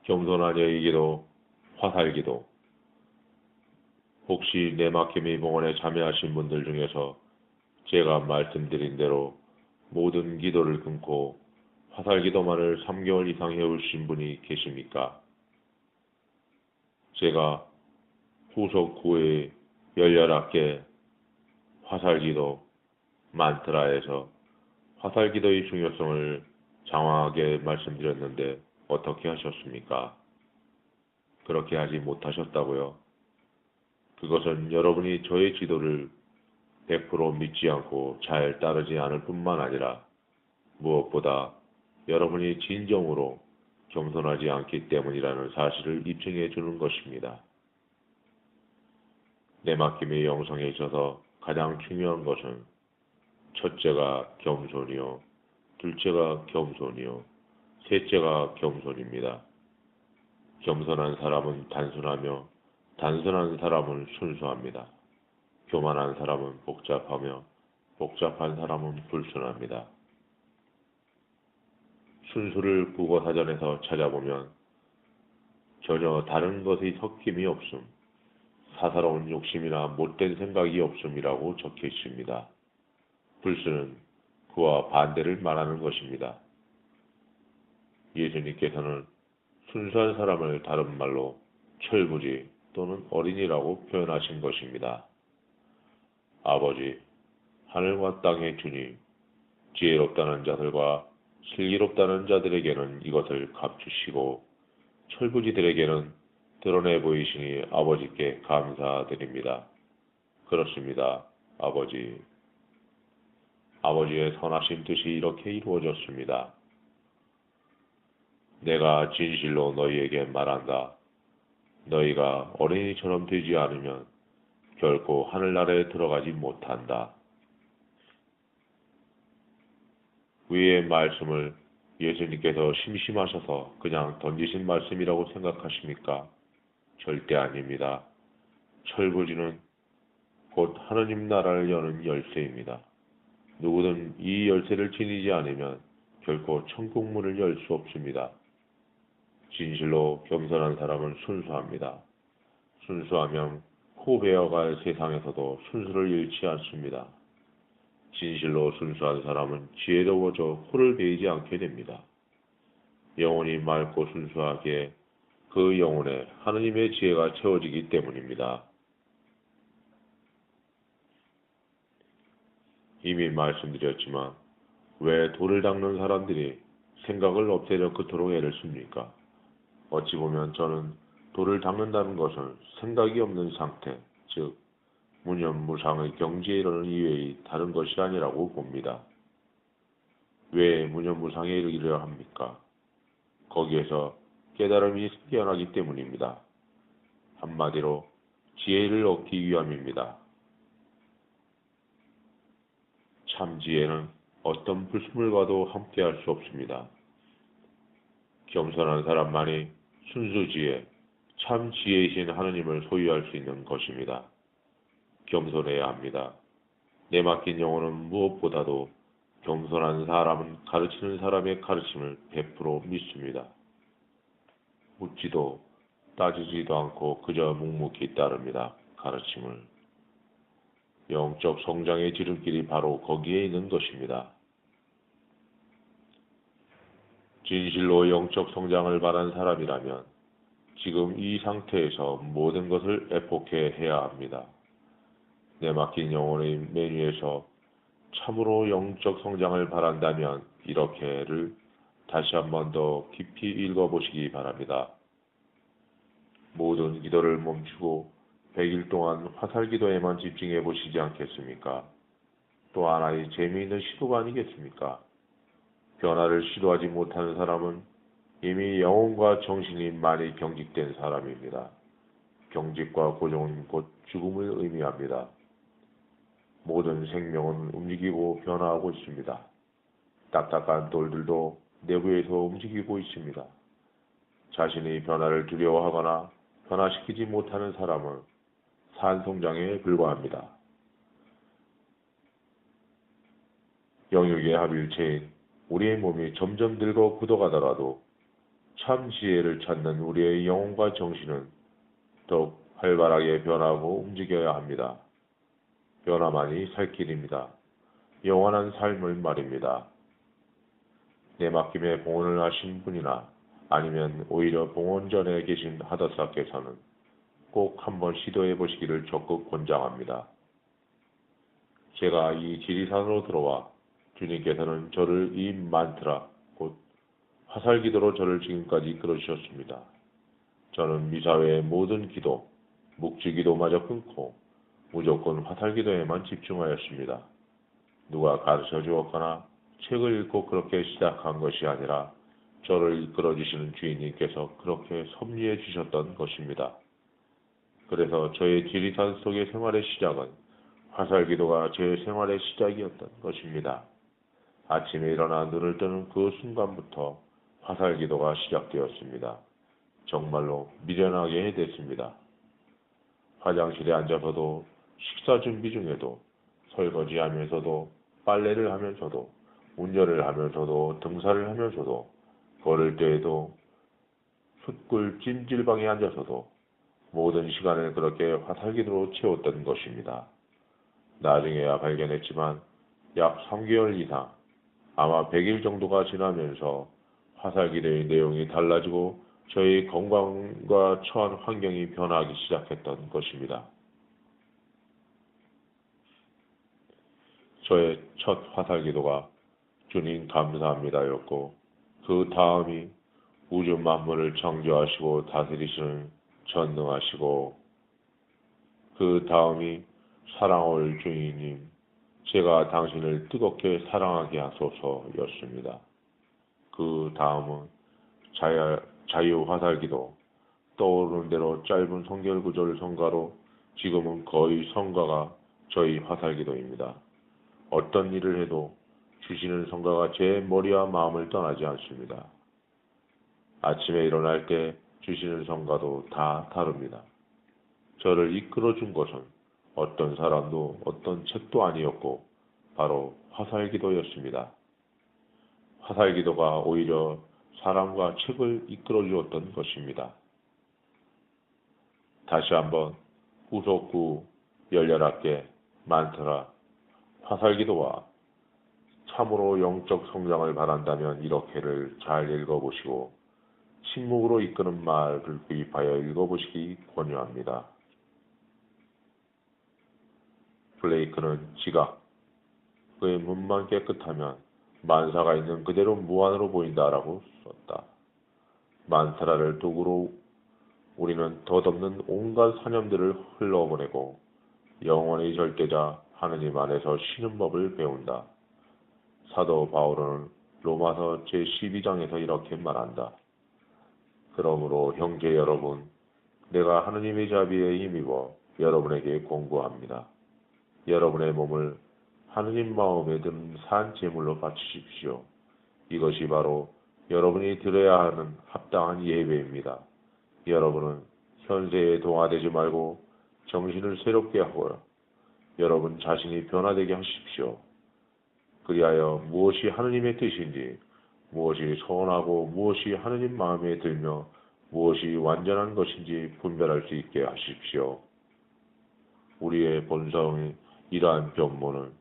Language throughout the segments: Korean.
겸손한 여이기도 화살기도. 혹시 내막힘이 봉헌에 참여하신 분들 중에서 제가 말씀드린 대로 모든 기도를 끊고 화살기도만을 3개월 이상 해오신 분이 계십니까? 제가 후속 9회 18개 화살기도 만트라에서 화살기도의 중요성을 장황하게 말씀드렸는데 어떻게 하셨습니까? 그렇게 하지 못하셨다고요? 그것은 여러분이 저의 지도를 100% 믿지 않고 잘 따르지 않을 뿐만 아니라 무엇보다 여러분이 진정으로 겸손하지 않기 때문이라는 사실을 입증해 주는 것입니다. 내맡김의 영성에 있어서 가장 중요한 것은 첫째가 겸손이요, 둘째가 겸손이요, 셋째가 겸손입니다. 겸손한 사람은 단순하며 단순한 사람은 순수합니다. 교만한 사람은 복잡하며 복잡한 사람은 불순합니다. 순수를 국어사전에서 찾아보면 전혀 다른 것의 섞임이 없음, 사사로운 욕심이나 못된 생각이 없음이라고 적혀 있습니다. 불순은 그와 반대를 말하는 것입니다. 예수님께서는 순수한 사람을 다른 말로 철부지 또는 어린이라고 표현하신 것입니다. 아버지, 하늘과 땅의 주님, 지혜롭다는 자들과 슬기롭다는 자들에게는 이것을 값주시고 철부지들에게는 드러내 보이시니 아버지께 감사드립니다. 그렇습니다, 아버지. 아버지의 선하신 뜻이 이렇게 이루어졌습니다. 내가 진실로 너희에게 말한다. 너희가 어린이처럼 되지 않으면 결코 하늘나라에 들어가지 못한다. 위의 말씀을 예수님께서 심심하셔서 그냥 던지신 말씀이라고 생각하십니까? 절대 아닙니다. 철부지는 곧 하느님 나라를 여는 열쇠입니다. 누구든 이 열쇠를 지니지 않으면 결코 천국문을 열 수 없습니다. 진실로 겸손한 사람은 순수합니다. 순수하면 후배어갈 세상에서도 순수를 잃지 않습니다. 진실로 순수한 사람은 지혜로워져 호를 베이지 않게 됩니다. 영혼이 맑고 순수하기에 그 영혼에 하느님의 지혜가 채워지기 때문입니다. 이미 말씀드렸지만 왜 돌을 닦는 사람들이 생각을 없애려 그토록 애를 씁니까? 어찌 보면 저는 돌을 닦는다는 것은 생각이 없는 상태, 즉 무념무상의 경지에 이르는 이외의 다른 것이 아니라고 봅니다. 왜 무념무상에 이르기려 합니까? 거기에서 깨달음이 생겨나기 때문입니다. 한마디로 지혜를 얻기 위함입니다. 참 지혜는 어떤 불순물과도 함께할 수 없습니다. 겸손한 사람만이 순수지혜, 참 지혜이신 하느님을 소유할 수 있는 것입니다. 겸손해야 합니다. 내맡긴 영혼은 무엇보다도 겸손한 사람은 가르치는 사람의 가르침을 100% 믿습니다. 묻지도 따지지도 않고 그저 묵묵히 따릅니다. 가르침을. 영적 성장의 지름길이 바로 거기에 있는 것입니다. 진실로 영적 성장을 바란 사람이라면 지금 이 상태에서 모든 것을 애폭해야 합니다. 내맡긴 영혼의 메뉴에서 참으로 영적 성장을 바란다면 이렇게를 다시 한 번 더 깊이 읽어보시기 바랍니다. 모든 기도를 멈추고 100일 동안 화살기도에만 집중해 보시지 않겠습니까? 또 하나의 재미있는 시도가 아니겠습니까? 변화를 시도하지 못하는 사람은 이미 영혼과 정신이 많이 경직된 사람입니다. 경직과 고정은 곧 죽음을 의미합니다. 모든 생명은 움직이고 변화하고 있습니다. 딱딱한 돌들도 내부에서 움직이고 있습니다. 자신이 변화를 두려워하거나 변화시키지 못하는 사람은 산송장에 불과합니다. 영육의 합일체인 우리의 몸이 점점 늙어 굳어가더라도 참 지혜를 찾는 우리의 영혼과 정신은 더욱 활발하게 변하고 움직여야 합니다. 변화만이 살 길입니다. 영원한 삶을 말입니다. 내 맡김에 봉헌을 하신 분이나 아니면 오히려 봉헌 전에 계신 하다사께서는 꼭 한번 시도해 보시기를 적극 권장합니다. 제가 이 지리산으로 들어와 주님께서는 저를 이 만트라 곧 화살기도로 저를 지금까지 이끌어 주셨습니다. 저는 미사회의 모든 기도, 묵주기도마저 끊고 무조건 화살기도에만 집중하였습니다. 누가 가르쳐 주었거나 책을 읽고 그렇게 시작한 것이 아니라 저를 이끌어 주시는 주인님께서 그렇게 섭리해 주셨던 것입니다. 그래서 저의 지리산 속의 생활의 시작은 화살기도가 제 생활의 시작이었던 것입니다. 아침에 일어나 눈을 뜨는 그 순간부터 화살기도가 시작되었습니다. 정말로 미련하게 됐습니다. 화장실에 앉아서도, 식사 준비 중에도, 설거지하면서도, 빨래를 하면서도, 운전을 하면서도, 등산을 하면서도, 걸을 때에도, 숯불 찜질방에 앉아서도 모든 시간을 그렇게 화살기도로 채웠던 것입니다. 나중에야 발견했지만 약 3개월 이상, 아마 100일 정도가 지나면서 화살기도의 내용이 달라지고 저의 건강과 처한 환경이 변하기 시작했던 것입니다. 저의 첫 화살기도가 주님 감사합니다였고 그 다음이 우주 만물을 창조하시고 다스리시는 전능하시고 그 다음이 사랑할 주인님, 제가 당신을 뜨겁게 사랑하게 하소서였습니다. 그 다음은 자유화살기도, 떠오르는 대로 짧은 성결구절 성가로 지금은 거의 성가가 저희 화살기도입니다. 어떤 일을 해도 주시는 성가가 제 머리와 마음을 떠나지 않습니다. 아침에 일어날 때 주시는 성가도 다 다릅니다. 저를 이끌어준 것은 어떤 사람도 어떤 책도 아니었고 바로 화살기도였습니다. 화살기도가 오히려 사람과 책을 이끌어 주었던 것입니다. 다시 한번 후속구 열렬하게 만트라 화살기도와 참으로 영적 성장을 바란다면 이렇게를 잘 읽어보시고 침묵으로 이끄는 말을 구입하여 읽어보시기 권유합니다. 블레이크는 지각, 그의 문만 깨끗하면 만사가 있는 그대로 무한으로 보인다라고 썼다. 만트라를 도구로 우리는 덧없는 온갖 사념들을 흘러보내고 영원의 절대자 하느님 안에서 쉬는 법을 배운다. 사도 바울은 로마서 제12장에서 이렇게 말한다. 그러므로 형제 여러분, 내가 하느님의 자비에 힘입어 여러분에게 공고합니다. 여러분의 몸을 하느님 마음에 드는 산 제물로 바치십시오. 이것이 바로 여러분이 드려야 하는 합당한 예배입니다. 여러분은 현세에 동화되지 말고 정신을 새롭게 하고요. 여러분 자신이 변화되게 하십시오. 그리하여 무엇이 하느님의 뜻인지, 무엇이 선하고 무엇이 하느님 마음에 들며 무엇이 완전한 것인지 분별할 수 있게 하십시오. 우리의 본성의 이러한 변모는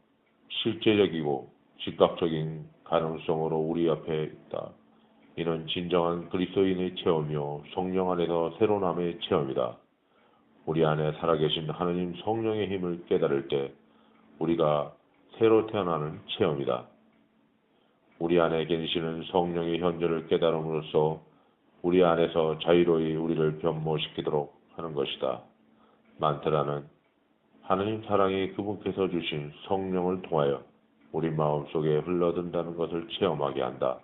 실제적이고 즉각적인 가능성으로 우리 앞에 있다. 이는 진정한 그리스도인의 체험이요 성령 안에서 새로남의 체험이다. 우리 안에 살아계신 하느님 성령의 힘을 깨달을 때 우리가 새로 태어나는 체험이다. 우리 안에 계시는 성령의 현존을 깨달음으로써 우리 안에서 자유로이 우리를 변모시키도록 하는 것이다. 만트라는 하느님 사랑이 그분께서 주신 성령을 통하여 우리 마음속에 흘러든다는 것을 체험하게 한다.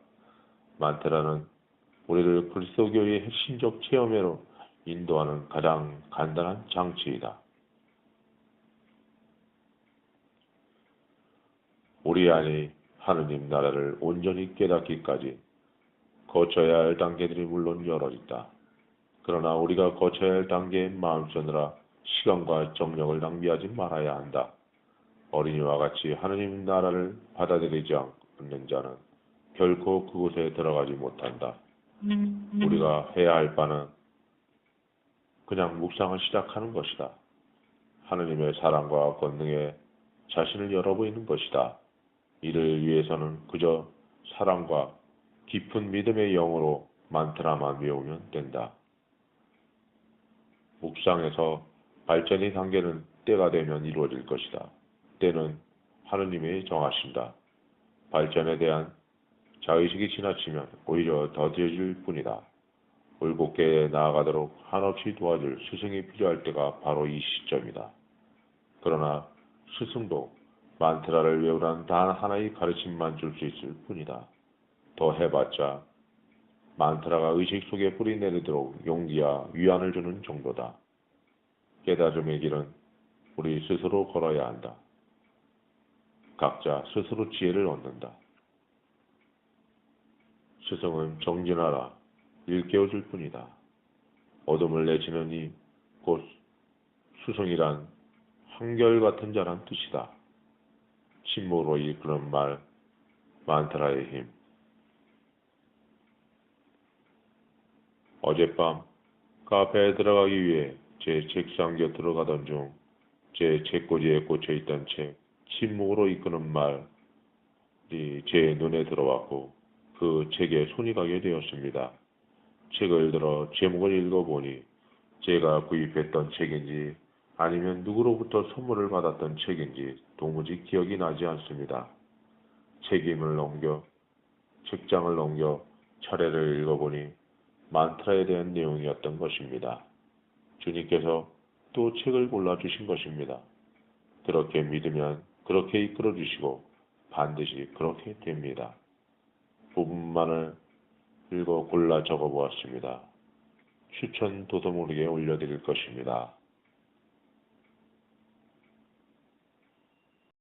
만트라는 우리를 그리스도교의 핵심적 체험으로 인도하는 가장 간단한 장치이다. 우리 안에 하느님 나라를 온전히 깨닫기까지 거쳐야 할 단계들이 물론 여러 있다. 그러나 우리가 거쳐야 할 단계의 마음 쓰느라 시간과 정력을 낭비하지 말아야 한다. 어린이와 같이 하느님 나라를 받아들이지 않는 자는 결코 그곳에 들어가지 못한다. 우리가 해야 할 바는 그냥 묵상을 시작하는 것이다. 하느님의 사랑과 권능에 자신을 열어보이는 것이다. 이를 위해서는 그저 사랑과 깊은 믿음의 영으로 만트라만 외우면 된다. 묵상에서 발전의 단계는 때가 되면 이루어질 것이다. 때는 하느님이 정하신다. 발전에 대한 자의식이 지나치면 오히려 더뎌질 뿐이다. 올곧게 나아가도록 한없이 도와줄 스승이 필요할 때가 바로 이 시점이다. 그러나 스승도 만트라를 외우라는 단 하나의 가르침만 줄 수 있을 뿐이다. 더 해봤자 만트라가 의식 속에 뿌리 내리도록 용기와 위안을 주는 정도다. 깨달음의 길은 우리 스스로 걸어야 한다. 각자 스스로 지혜를 얻는다. 스승은 정진하라 일깨워줄 뿐이다. 어둠을 내치는 이 곧 스승이란 한결같은 자란 뜻이다. 침묵으로 이끄는 말, 만트라의 힘. 어젯밤 카페에 들어가기 위해 제 책상 곁으로 가던 중 제 책꽂이에 꽂혀있던 책, 침묵으로 이끄는 말이 제 눈에 들어왔고 그 책에 손이 가게 되었습니다. 책을 들어 제목을 읽어보니 제가 구입했던 책인지 아니면 누구로부터 선물을 받았던 책인지 도무지 기억이 나지 않습니다. 책장을 넘겨 차례를 읽어보니 만트라에 대한 내용이었던 것입니다. 주님께서 또 책을 골라주신 것입니다. 그렇게 믿으면 그렇게 이끌어주시고 반드시 그렇게 됩니다. 부분만을 읽어 골라 적어보았습니다. 추천 도서모르게 올려드릴 것입니다.